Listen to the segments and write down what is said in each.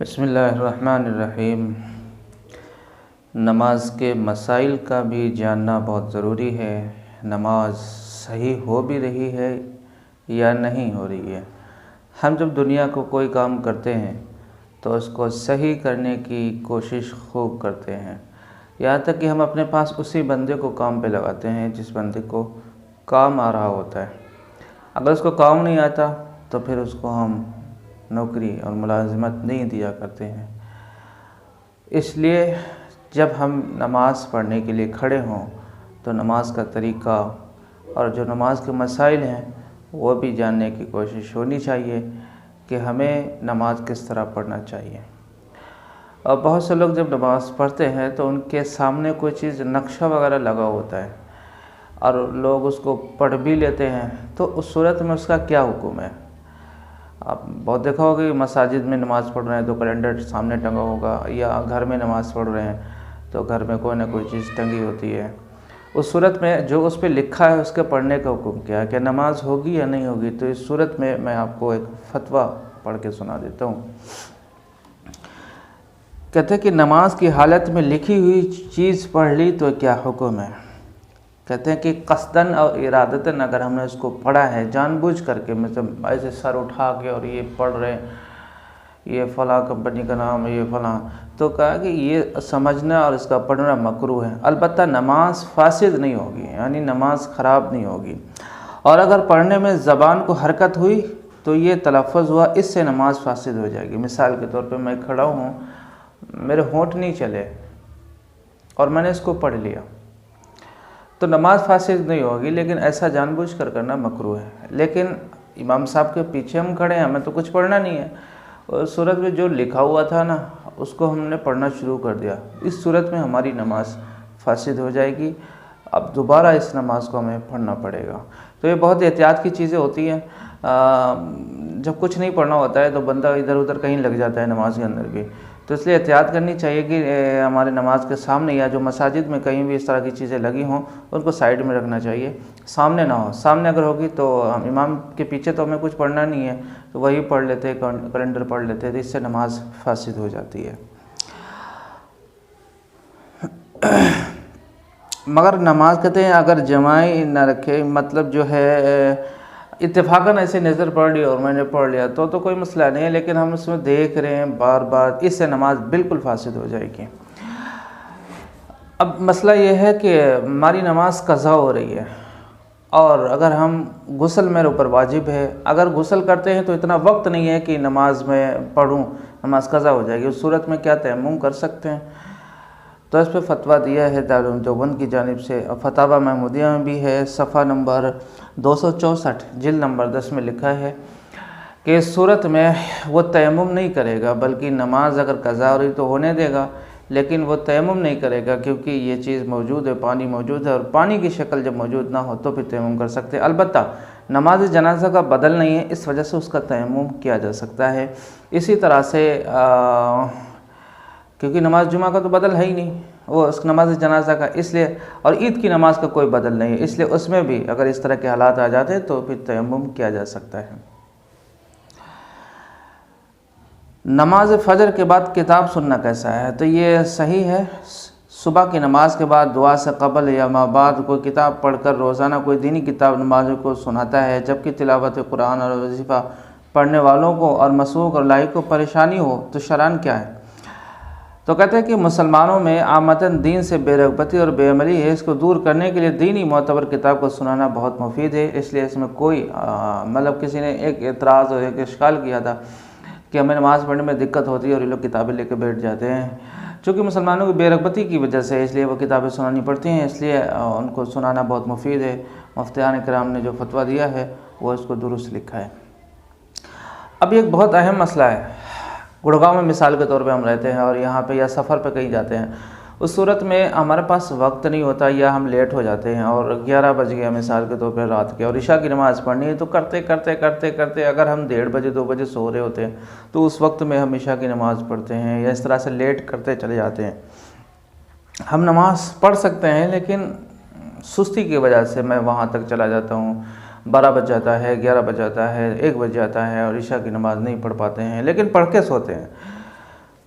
बिस्मिल्लाहिर्रहमानिर्रहीम। नमाज के मसाइल का भी जानना बहुत ज़रूरी है। नमाज सही हो भी रही है या नहीं हो रही है। हम जब दुनिया को कोई काम करते हैं तो उसको सही करने की कोशिश खूब करते हैं, यहाँ तक कि हम अपने पास उसी बंदे को काम पे लगाते हैं जिस बंदे को काम आ रहा होता है। अगर उसको काम नहीं आता तो फिर उसको हम नौकरी और मुलाजिमत नहीं दिया करते हैं। इसलिए जब हम नमाज़ पढ़ने के लिए खड़े हों तो नमाज का तरीक़ा और जो नमाज के मसाइल हैं वो भी जानने की कोशिश होनी चाहिए कि हमें नमाज किस तरह पढ़ना चाहिए। और बहुत से लोग जब नमाज़ पढ़ते हैं तो उनके सामने कोई चीज़ नक्शा वगैरह लगा होता है और लोग उसको पढ़ भी लेते हैं, तो उस सूरत में उसका क्या हुक्म है। आप बहुत देखा होगा कि मसाजिद में नमाज़ पढ़ रहे हैं तो कैलेंडर सामने टंगा होगा, या घर में नमाज़ पढ़ रहे हैं तो घर में कोई ना कोई चीज़ टंगी होती है। उस सूरत में जो उस पर लिखा है उसके पढ़ने का हुक्म क्या है, क्या नमाज होगी या नहीं होगी। तो इस सूरत में मैं आपको एक फ़तवा पढ़ के सुना देता हूँ। कहते हैं कि नमाज की हालत में लिखी हुई चीज़ पढ़ ली तो क्या हुक्म है। कहते हैं कि कसदन और इरादतन अगर हमने उसको पढ़ा है जानबूझ करके, मतलब ऐसे सर उठा के और ये पढ़ रहे हैं, ये फ़लाँ कंपनी का नाम है, ये फ़लाँ, तो कहा कि ये समझना और इसका पढ़ना मकरूह है। अलबत्ता नमाज फासिद नहीं होगी, यानी नमाज ख़राब नहीं होगी। और अगर पढ़ने में ज़बान को हरकत हुई तो ये तलफ़्फ़ुज़ हुआ, इससे नमाज फासिद हो जाएगी। मिसाल के तौर पे मैं खड़ा हूँ, मेरे होंठ नहीं चले और मैंने इसको पढ़ लिया तो नमाज फासिद नहीं होगी, लेकिन ऐसा जानबूझ कर करना मकरूह है। लेकिन इमाम साहब के पीछे हम खड़े हैं, हमें तो कुछ पढ़ना नहीं है, उस सूरत में जो लिखा हुआ था ना उसको हमने पढ़ना शुरू कर दिया, इस सूरत में हमारी नमाज फासिद हो जाएगी। अब दोबारा इस नमाज को हमें पढ़ना पड़ेगा। तो ये बहुत एहतियात की चीज़ें होती हैं। जब कुछ नहीं पढ़ना होता है तो बंदा इधर उधर कहीं लग जाता है नमाज के अंदर भी, तो इसलिए एहतियात करनी चाहिए कि हमारे नमाज के सामने या जो मसाजिद में कहीं भी इस तरह की चीज़ें लगी हों उनको साइड में रखना चाहिए, सामने ना हो। सामने अगर होगी तो हम इमाम के पीछे तो हमें कुछ पढ़ना नहीं है, तो वही पढ़ लेते, कैलेंडर पढ़ लेते, तो इससे नमाज फासिद हो जाती है। मगर नमाज कहते हैं अगर जमाई ना रखे, मतलब जो है इत्तेफाकन ऐसे नज़र पड़ रही और मैंने पढ़ लिया तो कोई मसला नहीं है, लेकिन हम उसमें देख रहे हैं बार बार, इससे नमाज बिल्कुल फासिद हो जाएगी। अब मसला ये है कि हमारी नमाज कज़ा हो रही है और अगर हम गुस्ल मेरे ऊपर वाजिब है, अगर गुस्ल करते हैं तो इतना वक्त नहीं है कि नमाज में पढ़ूँ, नमाज कज़ा हो जाएगी। उस सूरत में क्या तयम्मुम कर सकते हैं। तो इस पर फतवा दिया है दारुल देवबंद की जानिब से, और फतावा महमूदिया में भी है। सफ़ा नंबर 264 जिल्द नंबर 10 में लिखा है कि इस सूरत में वो तयम्मुम नहीं करेगा, बल्कि नमाज अगर कज़ा हो रही तो होने देगा, लेकिन वो तयम्मुम नहीं करेगा क्योंकि ये चीज़ मौजूद है, पानी मौजूद है, और पानी की शक्ल जब मौजूद ना हो तो फिर तयम्मुम कर सकते हैं। अलबत्ता नमाज जनाजा का बदल नहीं है, इस वजह से उसका तयम्मुम किया जा सकता है। इसी तरह से क्योंकि नमाज जुमा का तो बदल है ही नहीं, वो उस नमाज जनाजा का, इसलिए, और ईद की नमाज का कोई बदल नहीं है, इसलिए उसमें भी अगर इस तरह के हालात आ जाते हैं तो फिर तयम्मुम किया जा सकता है। नमाज फ़जर के बाद किताब सुनना कैसा है, तो ये सही है। सुबह की नमाज के बाद दुआ से कबल या बाद कोई किताब पढ़कर रोज़ाना कोई दीनी किताब नमाज़ों को सुनाता है, जबकि तिलावत कुरान और वजीफ़ा पढ़ने वालों को और मसूक और लाइक को परेशानी हो तो शरान क्या है। तो कहते हैं कि मुसलमानों में आमतन दीन से बेरगबती और बेअमली है, इसको दूर करने के लिए दीनी मोतबर किताब को सुनाना बहुत मुफीद है। इसलिए इसमें कोई मतलब किसी ने एक एतराज़ और एक इश्काल किया था कि हमें नमाज़ पढ़ने में दिक्कत होती है और ये लोग किताबें लेकर बैठ जाते हैं। चूँकि मुसलमानों की बेरगबती की वजह से इसलिए वो किताबें सुनानी पड़ती हैं, इसलिए उनको सुनाना बहुत मुफीद है। मुफ्तियान किराम ने जो फतवा दिया है वो इसको दुरुस्त लिखा है। अब एक बहुत अहम मसला है, गुड़गांव में मिसाल के तौर पे हम रहते हैं और यहाँ पे या सफ़र पे कहीं जाते हैं, उस सूरत में हमारे पास वक्त नहीं होता या हम लेट हो जाते हैं और 11 बज गया मिसाल के तौर पे रात के, और इशा की नमाज़ पढ़नी है, तो करते करते करते करते अगर हम 1:30 बजे 2 बजे सो रहे होते हैं तो उस वक्त में हम इशा की नमाज़ पढ़ते हैं, या इस तरह से लेट करते चले जाते हैं। हम नमाज़ पढ़ सकते हैं लेकिन सुस्ती की वजह से मैं वहाँ तक चला जाता हूँ, 12 बज जाता है, 11 बज जाता है, 1 बज जाता है और इशा की नमाज़ नहीं पढ़ पाते हैं, लेकिन पढ़ के सोते हैं।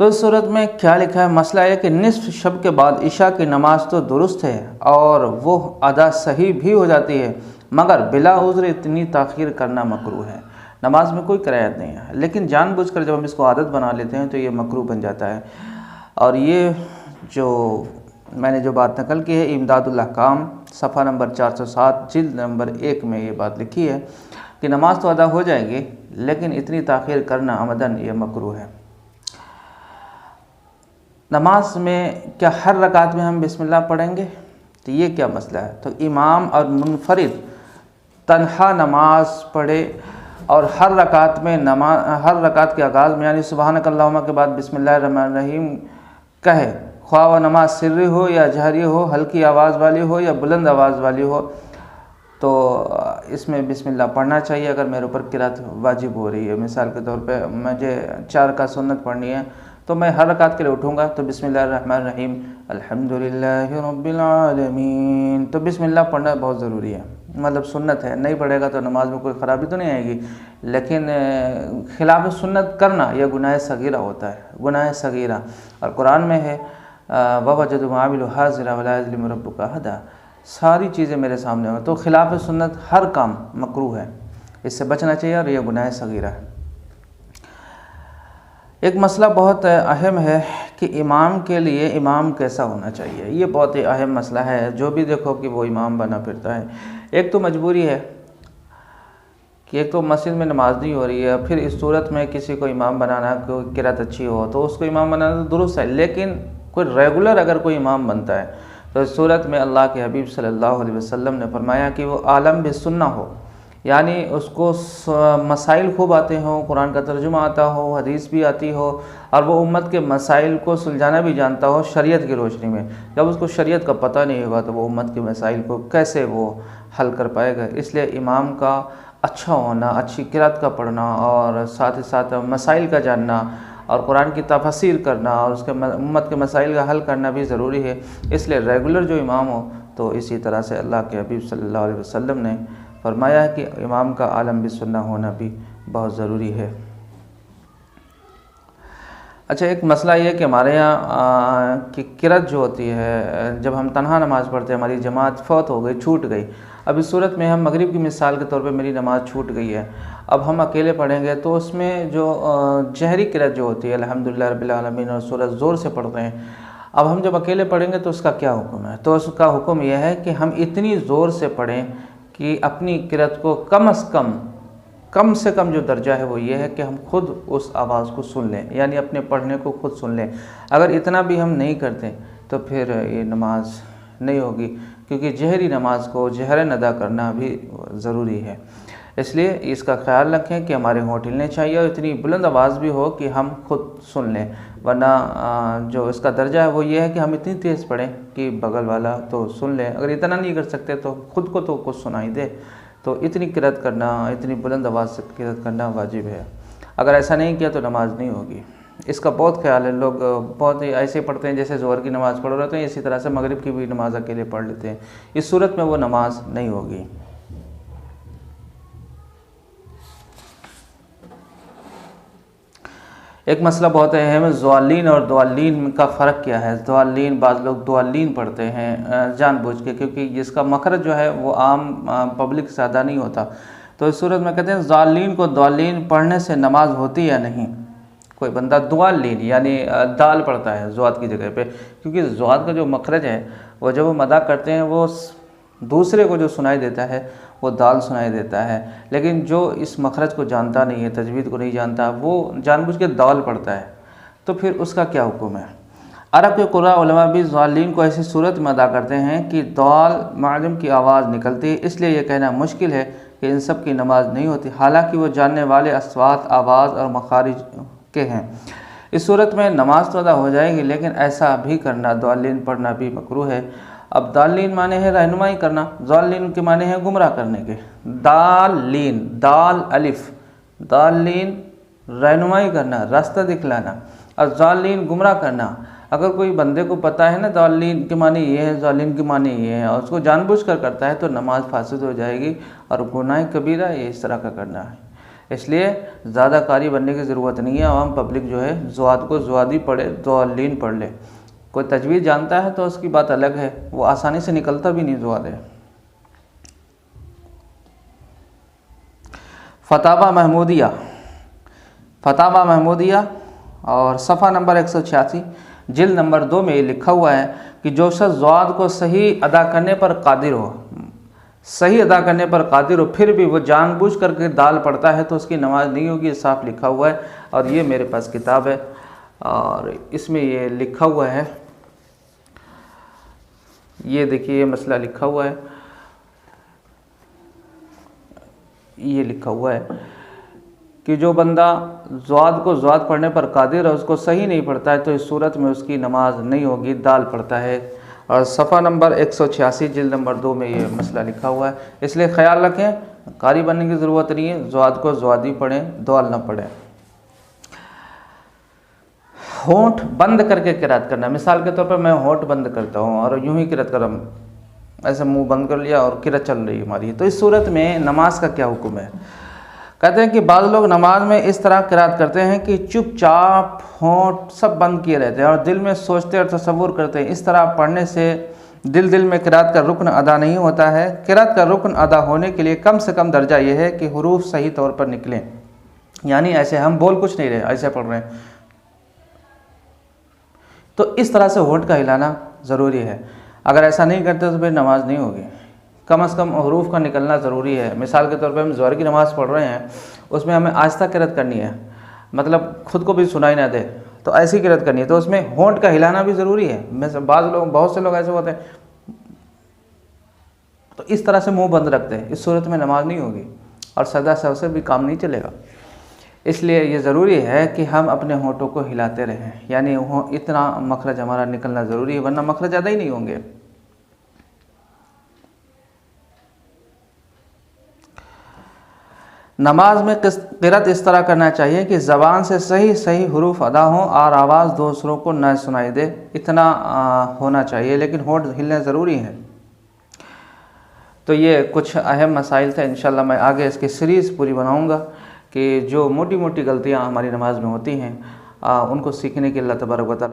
तो इस सूरत में क्या लिखा है? मसला है कि निस्फ शब के बाद इशा की नमाज तो दुरुस्त है और वो अदा सही भी हो जाती है, मगर बिला उज़्र इतनी ताख़ीर करना मकरूह है। नमाज में कोई करायत नहीं है, लेकिन जानबूझकर जब हम इसको आदत बना लेते हैं तो ये मकरूह बन जाता है। और ये जो मैंने जो बात नकल की है, इमदादुल अहकाम सफ़ा नंबर 407 जिल्द नंबर 1 में ये बात लिखी है कि नमाज तो अदा हो जाएगी, लेकिन इतनी ताख़ीर करना अमदन ये मकरूह है। नमाज में क्या हर रकात में हम बिस्मिल्लाह पढ़ेंगे? तो ये क्या मसला है? तो इमाम और मुनफरिद तन्हा नमाज पढ़े और हर रकात के आगाज़ में यानी सुबहानक अल्लाहुम्मा के बाद बिस्मिल्लाहिर रहमानिर रहीम कहे, ख्वाह व नमाज सिर्री हो या जहरी हो, हल्की आवाज़ वाली हो या बुलंद आवाज़ वाली हो, तो इसमें बिस्मिल्लाह पढ़ना चाहिए। अगर मेरे ऊपर किरात वाजिब हो रही है, मिसाल के तौर पे मुझे 4 का सुन्नत पढ़नी है, तो मैं हर रकात के लिए उठूँगा तो बिस्मिल्लाहिर्रहमानिर्रहीम अल्हम्दुलिल्लाहि रब्बिल आलमीन, तो बिस्मिल्लाह पढ़ना बहुत ज़रूरी है, मतलब सुन्नत है। नहीं पढ़ेगा तो नमाज में कोई ख़राबी तो नहीं आएगी, लेकिन खिलाफ सुन्नत करना यह गुनाह सगीरा होता है, गुनाह सगीरा। और कुरान में है ववजदू मा अमिलू हाज़िरा वला यज़लिमु रब्बुका अहदा, सारी चीज़ें मेरे सामने हो, तो खिलाफ सुन्नत हर काम मकरूह है, इससे बचना चाहिए और यह गुनाह सगीरा है। एक मसला बहुत अहम है कि इमाम के लिए इमाम कैसा होना चाहिए। ये बहुत ही अहम मसला है। जो भी देखो कि वो इमाम बना फिरता है, एक तो मजबूरी है कि एक तो मस्जिद में नमाज नहीं हो रही है, फिर इस सूरत में किसी को इमाम बनाना, कोई किरात अच्छी हो तो उसको इमाम बनाना तो दुरुस्त है, लेकिन कोई रेगुलर अगर कोई इमाम बनता है तो इस सूरत में अल्लाह के हबीब सल्लल्लाहु अलैहि वसल्लम ने फरमाया कि वो आलम बिस्सुन्ना हो, यानी उसको मसाइल खूब आते हों, कुरान का तर्जुमा आता हो, हदीस भी आती हो, और वो उम्मत के मसाइल को सुलझाना भी जानता हो शरीयत की रोशनी में। जब उसको शरीयत का पता नहीं होगा तो वो उम्मत के मसाइल को कैसे वो हल कर पाएगा। इसलिए इमाम का अच्छा होना, अच्छी किरात का पढ़ना और साथ ही साथ मसाइल का जानना और कुरान की तफसीर करना और उसके उम्मत के मसाइल का हल करना भी ज़रूरी है। इसलिए रेगुलर जो इमाम हो, तो इसी तरह से अल्लाह के हबीब सल्लल्लाहु अलैहि वसल्लम ने फरमाया है कि इमाम का आलम बिस्सुन्ना होना भी बहुत ज़रूरी है। अच्छा, एक मसला ये है कि हमारे यहाँ कि किरत जो होती है, जब हम तन्हा नमाज़ पढ़ते हैं, हमारी जमात फौत हो गई, छूट गई, अब इस सूरत में हम मगरिब की मिसाल के तौर पे मेरी नमाज़ छूट गई है, अब हम अकेले पढ़ेंगे तो उसमें जो जहरी किरत जो होती है अल्हम्दुलिल्लाह रब्बिल आलमीन और सूरत ज़ोर से पढ़ते हैं, अब हम जब अकेले पढ़ेंगे तो उसका क्या हुक्म है? तो उसका हुक्म यह है कि हम इतनी ज़ोर से पढ़ें कि अपनी किरत को कम से कम जो दर्जा है वो ये है कि हम खुद उस आवाज़ को सुन लें, यानी अपने पढ़ने को खुद सुन लें। अगर इतना भी हम नहीं करते तो फिर ये नमाज नहीं होगी, क्योंकि जहरी नमाज को जहरन अदा करना भी ज़रूरी है। इसलिए इसका ख्याल रखें कि हमारे होंठ हिलने चाहिए और इतनी बुलंद आवाज़ भी हो कि हम खुद सुन लें, वरना जो इसका दर्जा है वो ये है कि हम इतनी तेज़ पढ़ें कि बगल वाला तो सुन ले। अगर इतना नहीं कर सकते तो खुद को तो कुछ सुनाई दे। तो इतनी किरत करना, इतनी बुलंद आवाज़ से किरत करना वाजिब है। अगर ऐसा नहीं किया तो नमाज नहीं होगी। इसका बहुत ख्याल है। लोग बहुत ही ऐसे पढ़ते हैं जैसे ज़ोहर की नमाज़ पढ़ रहे होते हैं, इसी तरह से मगरिब की भी नमाज अकेले पढ़ लेते हैं। इस सूरत में वो नमाज नहीं होगी। एक मसला बहुत अहम है, ज़वालीन और दुआलीन का फ़र्क क्या है। ज़वालीन, बाज़ लोग दुआलीन पढ़ते हैं जानबूझ के, क्योंकि जिसका मखरज जो है वो आम पब्लिक से ज़्यादा नहीं होता। तो इस सूरत में कहते हैं ज़वालीन को दुआलीन पढ़ने से नमाज होती या नहीं। कोई बंदा दुआलीन यानी दाल पढ़ता है ज़ुआत की जगह पे, क्योंकि ज़ुआत का जो मखरज है वो जब वो मदा करते हैं वो दूसरे को जो सुनाई देता है वो दाल सुनाई देता है, लेकिन जो इस मखरज को जानता नहीं है, तजवीद को नहीं जानता, वो जानबूझ के दाल पढ़ता है, तो फिर उसका क्या हुक्म है। अरब के कुर्रा उलमा भी ज़ालिन को ऐसी सूरत में अदा करते हैं कि दाल मालूम की आवाज़ निकलती है, इसलिए यह कहना मुश्किल है कि इन सब की नमाज नहीं होती, हालांकि वो जानने वाले अस्वात, आवाज़ और मखारिज के हैं। इस सूरत में नमाज तो अदा हो जाएगी, लेकिन ऐसा भी करना, दालिन पढ़ना भी मकरूह है। अब दालिन माने है रहनुमाई करना, ज़ालिन के माने हैं गुमराह करने के। दालिन, दाल अलिफ, दालिन रहनुमाई करना, रास्ता दिखलाना, और ज़ालिन गुमराह करना। अगर कोई बंदे को पता है ना दालिन के माने ये है, ज़ालिन के माने ये है, और उसको जानबूझकर करता है तो नमाज फासिद हो जाएगी और गुनाह कबीरा ये इस तरह का करना है। इसलिए ज़्यादा कारी बनने की ज़रूरत नहीं है। आवाम पब्लिक जो है ज़ुआद को ज़ुआदी पढ़े, ज़ुआलीन पढ़ ले। कोई तजवीज़ जानता है तो उसकी बात अलग है, वो आसानी से निकलता भी नहीं ज़ुआद है। फतावा महमूदिया और सफ़ा नंबर 186 जिल्द नंबर 2 में ये लिखा हुआ है कि जो शख्स ज़ुआद को सही अदा करने पर कादिर हो, फिर भी वो जानबूझ करके दाल पढ़ता है तो उसकी नमाज नहीं होगी। ये साफ लिखा हुआ है और ये मेरे पास किताब है और इसमें ये लिखा हुआ है, ये देखिए ये मसला लिखा हुआ है, ये लिखा हुआ है कि जो बंदा ज़ुआद को ज़ुआद पढ़ने पर कादिर है, उसको सही नहीं पढ़ता है तो इस सूरत में उसकी नमाज नहीं होगी, दाल पढ़ता है। और सफ़ा नंबर 186 जिल्द नंबर 2 में ये मसला लिखा हुआ है। इसलिए ख्याल रखें, कारी बनने की ज़रूरत नहीं है, ज़ुआद को ज़ुआदी पढ़ें, दाल ना पढ़ें। होंठ बंद करके किरात करना, मिसाल के तौर पर मैं होंठ बंद करता हूँ और यूँ ही किरात कर रहा हूँ, ऐसे मुंह बंद कर लिया और किरात चल रही है हमारी, तो इस सूरत में नमाज का क्या हुक्म है? कहते हैं कि बाद लोग नमाज में इस तरह किरात करते हैं कि चुपचाप होंठ सब बंद किए रहते हैं और दिल में सोचते और तसव्वुर करते हैं। इस तरह पढ़ने से दिल में किरात का रुकन अदा नहीं होता है। किरात का रुकन अदा होने के लिए कम से कम दर्जा यह है कि हुरूफ सही तौर पर निकलें, यानी ऐसे हम बोल कुछ नहीं रहे, ऐसे पढ़ रहे हैं, तो इस तरह से होंठ का हिलाना ज़रूरी है। अगर ऐसा नहीं करते तो फिर नमाज नहीं होगी। कम से कम हरूफ का निकलना ज़रूरी है। मिसाल के तौर पे हम ज़ोहर की नमाज़ पढ़ रहे हैं, उसमें हमें आहिस्ता किरात करनी है, मतलब खुद को भी सुनाई ना दे, तो ऐसी किरात करनी है, तो उसमें होंठ का हिलाना भी ज़रूरी है। बहुत से लोग ऐसे होते हैं तो इस तरह से मुंह बंद रखते हैं, इस सूरत में नमाज नहीं होगी और सदा से भी काम नहीं चलेगा। इसलिए ये ज़रूरी है कि हम अपने होंठों को हिलाते रहें, यानी इतना मखरज हमारा निकलना ज़रूरी है, वरना मखरज ज़्यादा ही नहीं होंगे। नमाज में क़िरात इस तरह करना चाहिए कि ज़बान से सही हुरूफ अदा हों और आवाज़ दूसरों को न सुनाई दे, इतना होना चाहिए, लेकिन होंठ हिलने ज़रूरी हैं। तो ये कुछ अहम मसाइल थे। इंशाल्लाह मैं आगे इसकी सीरीज़ पूरी बनाऊंगा कि जो मोटी मोटी गलतियां हमारी नमाज में होती हैं उनको सीखने के लिए अल्लाह तबारक व तआला